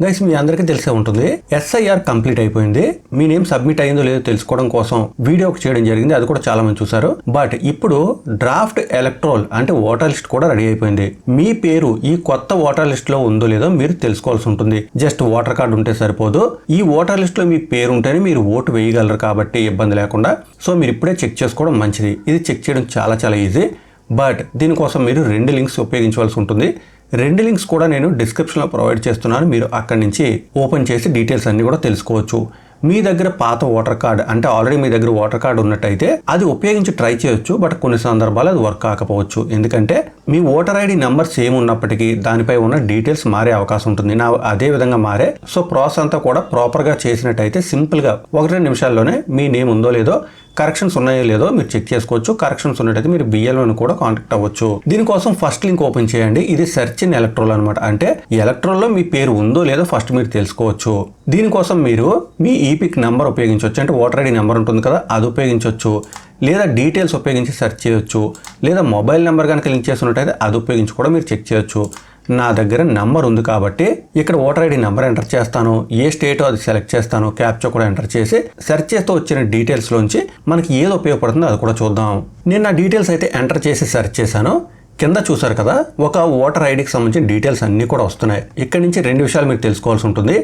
Guys మీ అందరికీ తెలిసే ఉంటుంది, SIR కంప్లీట్ అయిపోయింది. మీ నేమ్ సబ్మిట్ అయిందో లేదో తెలుసుకోవడం కోసం వీడియో చేయడం జరిగింది. అది కూడా చాలా మంది చూసారు. బట్ ఇప్పుడు డ్రాఫ్ట్ ఎలక్ట్రోల్ అంటే ఓటర్ లిస్ట్ కూడా రెడీ అయిపోయింది. మీ పేరు ఈ కొత్త ఓటర్ లిస్ట్ లో ఉందో లేదో మీరు తెలుసుకోవాల్సి ఉంటుంది. జస్ట్ ఓటర్ కార్డు ఉంటే సరిపోదు. ఈ ఓటర్ లిస్ట్ లో మీ పేరు ఉంటేనే మీరు ఓటు వేయగలరు కాబట్టి ఇబ్బంది లేకుండా. సో మీరు ఇప్పుడే చెక్ చేసుకోవడం మంచిది. ఇది చెక్ చేయడం చాలా ఈజీ. బట్ దీనికోసం మీరు 2 లింక్స్ ఉపయోగించవలసి ఉంటుంది. 2 లింక్స్ కూడా నేను డిస్క్రిప్షన్లో ప్రొవైడ్ చేస్తున్నాను. మీరు అక్కడి నుంచి ఓపెన్ చేసి డీటెయిల్స్ అన్ని కూడా తెలుసుకోవచ్చు. మీ దగ్గర పాత ఓటర్ కార్డ్ అంటే ఆల్రెడీ మీ దగ్గర ఓటర్ కార్డు ఉన్నట్టయితే అది ఉపయోగించి ట్రై చేయొచ్చు. బట్ కొన్ని సందర్భాలు అది వర్క్ కాకపోవచ్చు. ఎందుకంటే మీ ఓటర్ ఐడి నెంబర్ సేమ్ ఉన్నప్పటికీ దానిపై ఉన్న డీటెయిల్స్ మారే అవకాశం ఉంటుంది. అదే విధంగా మారే. సో ప్రాసెస్ అంతా కూడా ప్రాపర్గా చేసినట్టయితే సింపుల్గా 1-2 నిమిషాల్లోనే మీ నేమ్ ఉందో లేదో, కరెక్షన్స్ ఉన్నాయో లేదో మీరు చెక్ చేసుకోవచ్చు. కరెక్షన్స్ ఉన్నట్టయితే మీరు BLOని కూడా కాంటాక్ట్ అవ్వచ్చు. దీనికోసం ఫస్ట్ లింక్ ఓపెన్ చేయండి. ఇది సెర్చ్ ఇన్ ఎలక్ట్రోల్ అనమాట. అంటే ఎలక్ట్రోల్లో మీ పేరు ఉందో లేదో ఫస్ట్ మీరు తెలుసుకోవచ్చు. దీనికోసం మీరు మీ ఈపిక్ నెంబర్ ఉపయోగించవచ్చు. అంటే ఓటర్ ఐడి నెంబర్ ఉంటుంది కదా, అది ఉపయోగించవచ్చు. లేదా డీటెయిల్స్ ఉపయోగించి సెర్చ్ చేయొచ్చు. లేదా మొబైల్ నెంబర్ కనుక లింక్ చేస్తున్నట్టయితే అది ఉపయోగించి కూడా మీరు చెక్ చేయొచ్చు. నా దగ్గర నెంబర్ ఉంది కాబట్టి ఇక్కడ ఓటర్ ఐడి నెంబర్ ఎంటర్ చేస్తాను. ఏ స్టేటో అది సెలెక్ట్ చేస్తాను. క్యాప్చా కూడా ఎంటర్ చేసి సెర్చ్ చేస్తూ వచ్చిన డీటెయిల్స్లోంచి మనకి ఏది ఉపయోగపడుతుందో అది కూడా చూద్దాం. నేను నా డీటెయిల్స్ అయితే ఎంటర్ చేసి సెర్చ్ చేశాను. కింద చూసారు కదా, ఒక ఓటర్ ఐడికి సంబంధించిన డీటెయిల్స్ అన్నీ కూడా వస్తున్నాయి. ఇక్కడ నుంచి 2 విషయాలు మీరు తెలుసుకోవాల్సి ఉంటుంది.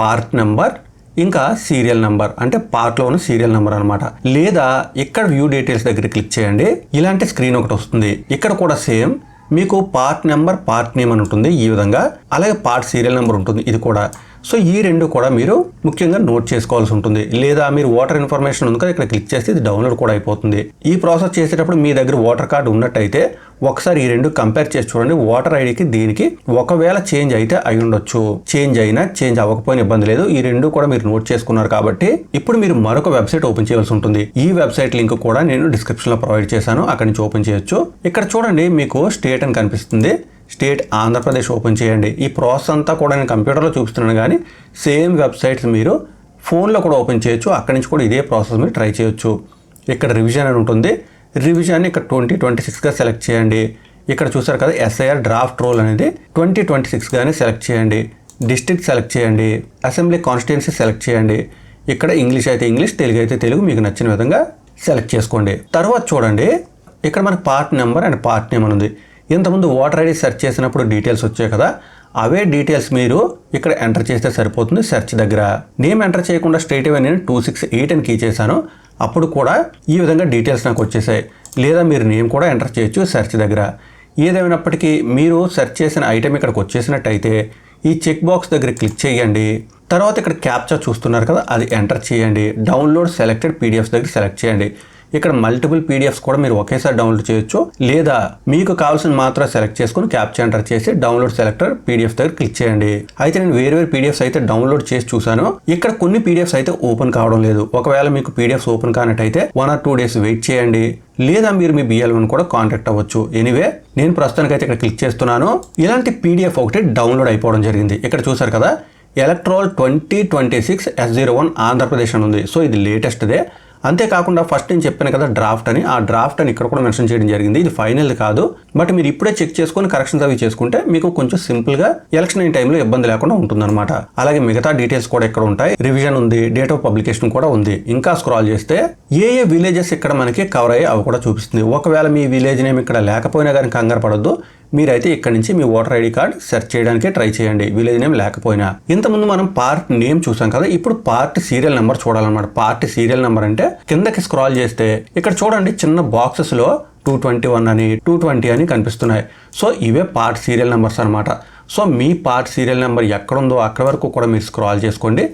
పార్ట్ నెంబర్, ఇంకా సీరియల్ నెంబర్. అంటే పార్ట్లో ఉన్న సీరియల్ నెంబర్ అనమాట. లేదా ఇక్కడ వ్యూ డీటెయిల్స్ దగ్గర క్లిక్ చేయండి. ఇలాంటి స్క్రీన్ ఒకటి వస్తుంది. ఇక్కడ కూడా సేమ్ మీకు పార్ట్ నెంబర్, పార్ట్ నేమ్ అని ఉంటుంది ఈ విధంగా. అలాగే పార్ట్ సీరియల్ నెంబర్ ఉంటుంది ఇది కూడా. సో ఈ 2 కూడా మీరు ముఖ్యంగా నోట్ చేసుకోవాల్సి ఉంటుంది. లేదా మీరు ఓటర్ ఇన్ఫర్మేషన్ ఉంది కదా, ఇక్కడ క్లిక్ చేస్తే ఇది డౌన్లోడ్ కూడా అయిపోతుంది. ఈ ప్రాసెస్ చేసేటప్పుడు మీ దగ్గర ఓటర్ కార్డు ఉన్నట్టయితే ఒకసారి ఈ 2 కంపేర్ చేసి చూడండి. ఓటర్ ఐడికి దీనికి ఒకవేళ చేంజ్ అయితే అయి ఉండొచ్చు. చేంజ్ అయినా చేంజ్ అవ్వకపోయినా ఇబ్బంది లేదు. ఈ 2 కూడా మీరు నోట్ చేసుకున్నారు కాబట్టి ఇప్పుడు మీరు మరొక వెబ్సైట్ ఓపెన్ చేయాల్సి ఉంటుంది. ఈ వెబ్సైట్ లింక్ కూడా నేను డిస్క్రిప్షన్లో ప్రొవైడ్ చేశాను. అక్కడి నుంచి ఓపెన్ చేయొచ్చు. ఇక్కడ చూడండి మీకు స్టేట్ అని కనిపిస్తుంది. స్టేట్ ఆంధ్రప్రదేశ్ ఓపెన్ చేయండి. ఈ ప్రాసెస్ అంతా కూడా నేను కంప్యూటర్లో చూపిస్తున్నాను, కానీ సేమ్ వెబ్సైట్స్ మీరు ఫోన్లో కూడా ఓపెన్ చేయొచ్చు. అక్కడి నుంచి కూడా ఇదే ప్రాసెస్ మీరు ట్రై చేయొచ్చు. ఇక్కడ రివిజన్ అని ఉంటుంది. రివిజన్ని ఇక్కడ 2026గా సెలెక్ట్ చేయండి. ఇక్కడ చూసారు కదా, SIR డ్రాఫ్ట్ రోల్ అనేది 2026గానే సెలెక్ట్ చేయండి. డిస్ట్రిక్ట్ సెలెక్ట్ చేయండి. అసెంబ్లీ కాన్స్టిట్యుయెన్సీ సెలెక్ట్ చేయండి. ఇక్కడ ఇంగ్లీష్ అయితే ఇంగ్లీష్, తెలుగు అయితే తెలుగు, మీకు నచ్చిన విధంగా సెలెక్ట్ చేసుకోండి. తర్వాత చూడండి, ఇక్కడ మనకు part number and part name అని ఉంది. ఇంతకుముందు ఓటర్ ఐడి సెర్చ్ చేసినప్పుడు డీటెయిల్స్ వచ్చాయి కదా, అవే డీటెయిల్స్ మీరు ఇక్కడ ఎంటర్ చేస్తే సరిపోతుంది. సెర్చ్ దగ్గర నేమ్ ఎంటర్ చేయకుండా స్ట్రైట్ అవే నేను 268 అని కీ చేశాను. అప్పుడు కూడా ఈ విధంగా డీటెయిల్స్ నాకు వచ్చేసాయి. లేదా మీరు నేమ్ కూడా ఎంటర్ చేయొచ్చు సెర్చ్ దగ్గర. ఏదేమైనప్పటికీ మీరు సెర్చ్ చేసిన ఐటెం ఇక్కడికి వచ్చేసినట్టయితే ఈ చెక్ బాక్స్ దగ్గర క్లిక్ చేయండి. తర్వాత ఇక్కడ క్యాప్చా చూస్తున్నారు కదా, అది ఎంటర్ చేయండి. డౌన్లోడ్ సెలెక్టెడ్ PDFs దగ్గర సెలెక్ట్ చేయండి. ఇక్కడ మల్టిపుల్ PDFs కూడా మీరు ఒకేసారి డౌన్లోడ్ చేయొచ్చు. లేదా మీకు కావాల్సిన మాత్రం సెలెక్ట్ చేసుకుని క్యాప్చా ఎంటర్ చేసి డౌన్లోడ్ సెలెక్టర్ PDF దగ్గర క్లిక్ చేయండి. అయితే నేను వేరే PDFs అయితే డౌన్లోడ్ చేసి చూసాను. ఇక్కడ కొన్ని PDFs అయితే ఓపెన్ కావడం లేదు. ఒకవేళ మీకు PDFs ఓపెన్ కానట్టయితే 1 or 2 days వెయిట్ చేయండి. లేదా మీరు మీ BLOని కూడా కాంటాక్ట్ అవ్వచ్చు. ఎనీవే నేను ప్రస్తుతానికి అయితే ఇక్కడ క్లిక్ చేస్తున్నాను. ఇలాంటి PDF ఒకటి డౌన్లోడ్ అయిపోవడం జరిగింది. ఇక్కడ చూసారు కదా, ఎలక్ట్రోల్ 2026 S01 ఆంధ్రప్రదేశ్ అని ఉంది. సో ఇది లేటెస్ట్దే. అంతేకాకుండా ఫస్ట్ నేను చెప్పాను కదా డ్రాఫ్ట్ అని, ఆ డ్రాఫ్ట్ అని ఇక్కడ కూడా మెన్షన్ చేయడం జరిగింది. ఇది ఫైనల్ కాదు. బట్ మీరు ఇప్పుడే చెక్ చేసుకొని కరెక్షన్స్ అవి చేసుకుంటే మీకు కొంచెం సింపుల్గా ఎలక్షన్ అయిన టైంలో ఇబ్బంది లేకుండా ఉంటుందన్నమాట. అలాగే మిగతా డీటెయిల్స్ కూడా ఇక్కడ ఉంటాయి. రివిజన్ ఉంది, డేట్ ఆఫ్ పబ్లికేషన్ కూడా ఉంది. ఇంకా స్క్రాల్ చేస్తే ఏ విలేజెస్ ఇక్కడ మనకి కవర్ అయ్యి అవి కూడా చూపిస్తుంది. ఒకవేళ మీ విలేజ్ నేమ్ ఇక్కడ లేకపోయినా కానీ కంగారు పడొద్దు. మీరైతే ఇక్కడ నుంచి మీ ఓటర్ ఐడి కార్డ్ సెర్చ్ చేయడానికి ట్రై చేయండి, విలేజ్ నేమ్ లేకపోయినా. ఇంతకుముందు మనం పార్ట్ నేమ్ చూసాం కదా, ఇప్పుడు పార్ట్ సీరియల్ నెంబర్ చూడాలన్నమాట. పార్ట్ సీరియల్ నెంబర్ అంటే కిందకి స్క్రాల్ చేస్తే ఇక్కడ చూడండి చిన్న బాక్సెస్లో 221 అని 220 అని కనిపిస్తున్నాయి. సో ఇవే పార్ట్ సీరియల్ నెంబర్స్ అనమాట. సో మీ పార్ట్ సీరియల్ నెంబర్ ఎక్కడుందో అక్కడ వరకు కూడా మీరు స్క్రాల్ చేసుకోండి.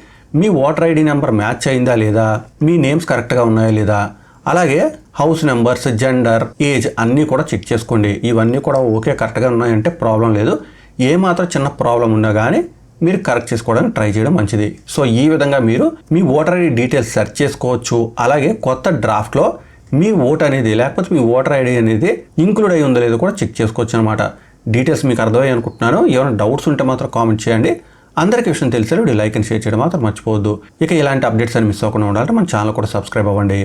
మీ ఓటర్ ఐడి నెంబర్ మ్యాచ్ అయిందా లేదా, మీ నేమ్స్ కరెక్ట్గా ఉన్నాయా లేదా, అలాగే హౌస్ నెంబర్స్, జెండర్, ఏజ్ అన్నీ కూడా చెక్ చేసుకోండి. ఇవన్నీ కూడా ఓకే కరెక్ట్గా ఉన్నాయంటే ప్రాబ్లం లేదు. ఏమాత్రం చిన్న ప్రాబ్లం ఉన్నా కానీ మీరు కరెక్ట్ చేసుకోవడానికి ట్రై చేయడం మంచిది. సో ఈ విధంగా మీరు మీ ఓటర్ ఐడి డీటెయిల్స్ సెర్చ్ చేసుకోవచ్చు. అలాగే కొత్త డ్రాఫ్ట్లో మీ ఓట్ అనేది లేకపోతే మీ ఓటర్ ఐడి అనేది ఇంక్లూడ్ అయ్యి ఉందో లేదో కూడా చెక్ చేసుకోవచ్చు అనమాట. డీటెయిల్స్ మీకు అర్థమయ్యాయి అనుకుంటున్నాను. ఏమైనా డౌట్స్ ఉంటే మాత్రం కామెంట్ చేయండి. అందరికీ విషయం తెలిసేలా లైక్ అండ్ షేర్ చేయడం మాత్రం మర్చిపోవద్దు. ఇక ఇలాంటి అప్డేట్స్ అని మిస్ అవ్వకుండా ఉండాలంటే మన ఛానల్ కూడా సబ్స్క్రైబ్ అవ్వండి.